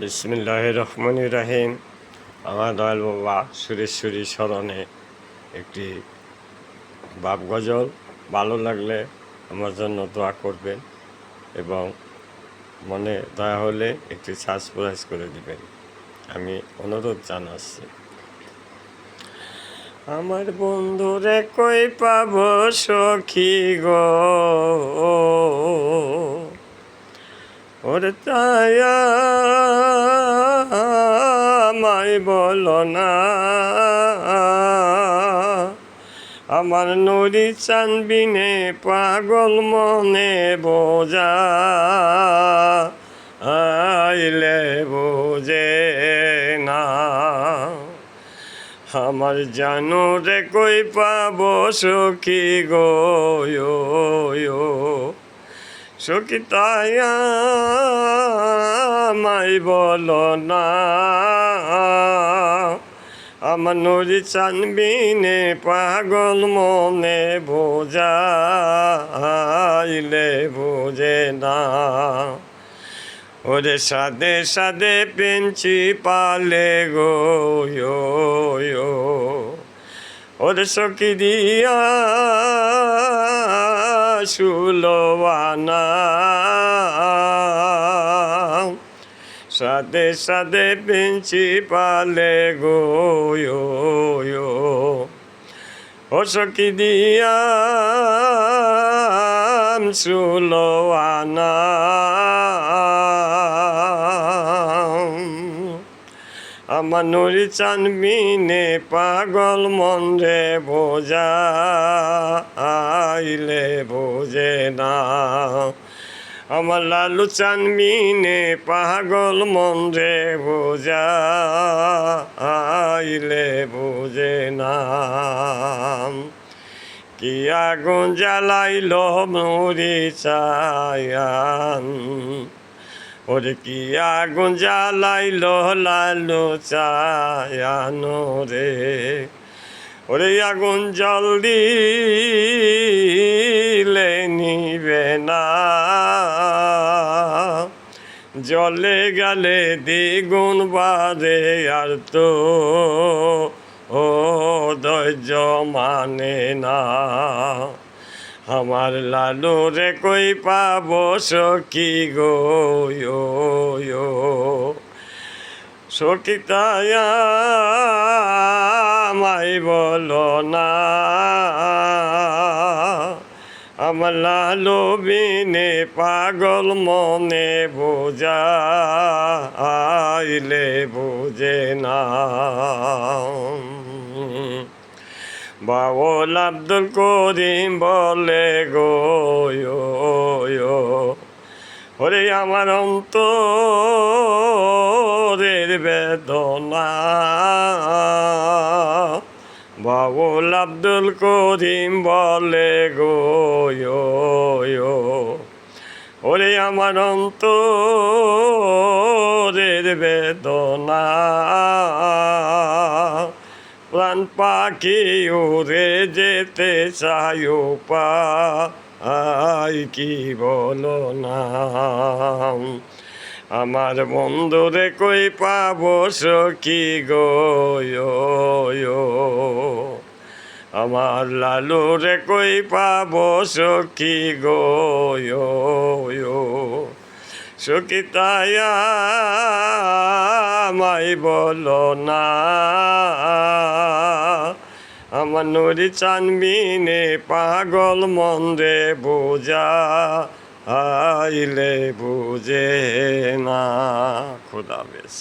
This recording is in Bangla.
বিসমিল্লাহির রহমানির রহিম। আমার দয়াল বাবা সুরেশ্বরী স্মরণে একটি বাপ গজল। ভালো লাগলে আমার জন্য দোয়া করবেন এবং মনে দয়া হলে একটি সাবস্ক্রাইব করে দিবেন, আমি অনুরোধ জানাচ্ছি। আমার বন্ধুরে কই পাব সখী গো, ওরে তায়া আমায় বলো না, আমার নুরি চানবিনে পাগল মনে বোঝা আইলে বোঝে না। আমার জানো রে কই পাবো সখী গো, সখী তাই আমায় বলো না, আমার নুরি চানবিনে পাগল মনে বোঝাইলে বোঝে না। ওরে সাদে সাদে পেঞ্চি পালে গো, ওরে সখী দিয়া সুলোয়ানা, সাদে সাদে পেঞ্চি পালে গো, ও সখী দিয়া সুলোয়ানা। আমার নুরি চানবিনে পাগল মন রে বোঝা আইলে বোঝে না। আমার লালু চানবিনে পাগল মন রে বোঝা আইলে বোঝে না। কি আগুন জ্বালাইল নুরি চায়ান, ওরে কি আগুন জ্বালাইল লালু চায়ানো রে, ওরে আগুন জল দিলে নিবে না, জলে গেলে দ্বিগুণ বাজে আর তো ও ধৈর্য মানে না। আমার লালু রে কই পাবো সখী গো, সখী তাই আমায় বলো না, আমার লালু বিনে পাগল মনে বোঝা আইলে বোঝে না। বাউল আব্দুল করিম বলে গো, ওরে আমার অন্তরের বেদনা, বাউল আব্দুল করিম বলে গো, ওরে আমার অন্তরের বেদনা, প্রাণ পাখি উড়ে যেতে চাই পাই কি বলো না। আমার বন্ধুরে কই পাবো সখী গো, আমার লালু রে কই পাবো সখী গো, সখী তাই আমায় বলো না, আমার নুরি চানবিনে পাগল মন রে বোঝা আইলে বুঝে না। খোদা হাফেজ।